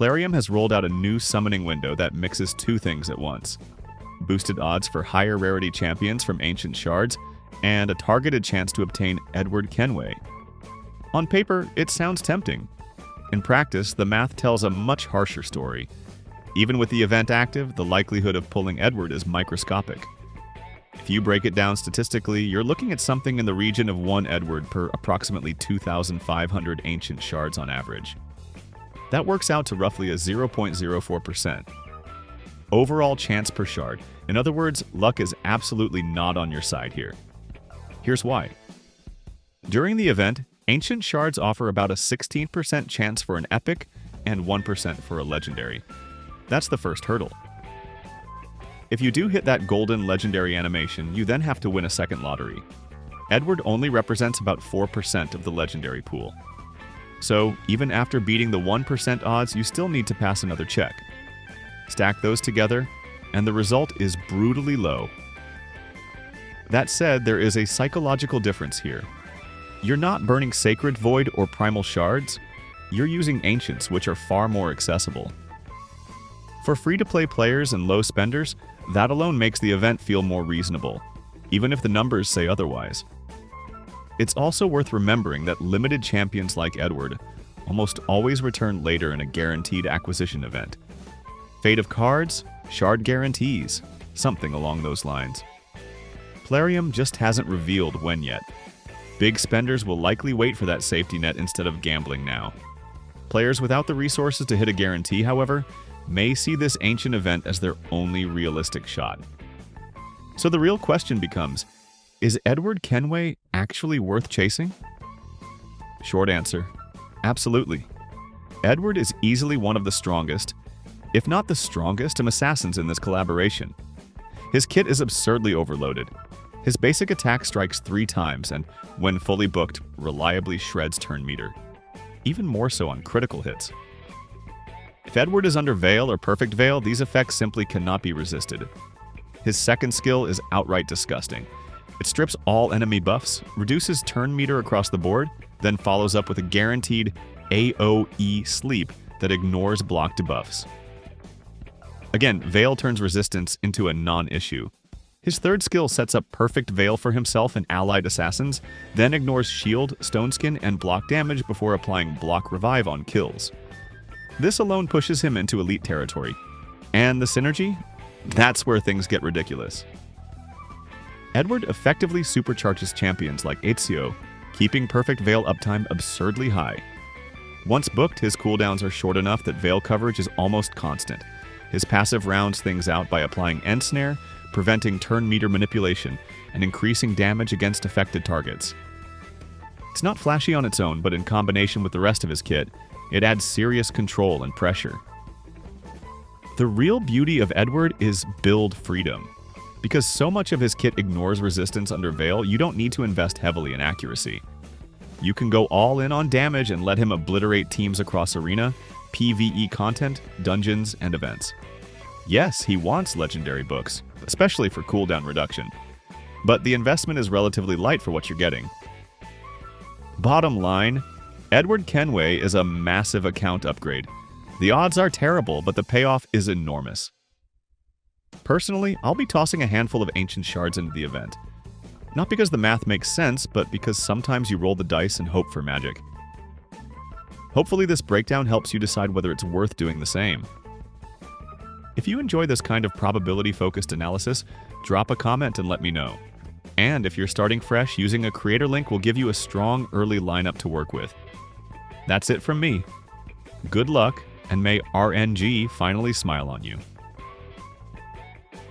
Plarium has rolled out a new summoning window that mixes two things at once: boosted odds for higher rarity champions from ancient shards, and a targeted chance to obtain Edward Kenway. On paper, it sounds tempting. In practice, the math tells a much harsher story. Even with the event active, the likelihood of pulling Edward is microscopic. If you break it down statistically, you're looking at something in the region of 1 Edward per approximately 2,500 ancient shards on average. That works out to roughly a 0.04%. Overall chance per shard. In other words, luck is absolutely not on your side here. Here's why. During the event, ancient shards offer about a 16% chance for an epic and 1% for a legendary. That's the first hurdle. If you do hit that golden legendary animation, you then have to win a second lottery. Edward only represents about 4% of the legendary pool. So, even after beating the 1% odds, you still need to pass another check. Stack those together, and the result is brutally low. That said, there is a psychological difference here. You're not burning Sacred Void or Primal Shards, you're using Ancients, which are far more accessible. For free-to-play players and low spenders, that alone makes the event feel more reasonable, even if the numbers say otherwise. It's also worth remembering that limited champions like Edward almost always return later in a guaranteed acquisition event. Fate of cards, shard guarantees, something along those lines. Plarium just hasn't revealed when yet. Big spenders will likely wait for that safety net instead of gambling now. Players without the resources to hit a guarantee, however, may see this ancient event as their only realistic shot. So the real question becomes, is Edward Kenway actually worth chasing? Short answer, absolutely. Edward is easily one of the strongest, if not the strongest, assassins in this collaboration. His kit is absurdly overloaded. His basic attack strikes 3 times and, when fully booked, reliably shreds turn meter. Even more so on critical hits. If Edward is under Veil or Perfect Veil, these effects simply cannot be resisted. His second skill is outright disgusting. It strips all enemy buffs, reduces turn meter across the board, then follows up with a guaranteed AoE sleep that ignores block debuffs. Again, Veil turns resistance into a non-issue. His third skill sets up perfect Veil for himself and allied assassins, then ignores shield, stone skin, and block damage before applying block revive on kills. This alone pushes him into elite territory. And the synergy? That's where things get ridiculous. Edward effectively supercharges champions like Ezio, keeping Perfect Veil uptime absurdly high. Once booked, his cooldowns are short enough that Veil coverage is almost constant. His passive rounds things out by applying End Snare, preventing turn meter manipulation, and increasing damage against affected targets. It's not flashy on its own, but in combination with the rest of his kit, it adds serious control and pressure. The real beauty of Edward is build freedom. Because so much of his kit ignores resistance under Veil, you don't need to invest heavily in accuracy. You can go all in on damage and let him obliterate teams across arena, PvE content, dungeons, and events. Yes, he wants legendary books, especially for cooldown reduction. But the investment is relatively light for what you're getting. Bottom line, Edward Kenway is a massive account upgrade. The odds are terrible, but the payoff is enormous. Personally, I'll be tossing a handful of ancient shards into the event. Not because the math makes sense, but because sometimes you roll the dice and hope for magic. Hopefully this breakdown helps you decide whether it's worth doing the same. If you enjoy this kind of probability-focused analysis, drop a comment and let me know. And if you're starting fresh, using a creator link will give you a strong early lineup to work with. That's it from me. Good luck, and may RNG finally smile on you.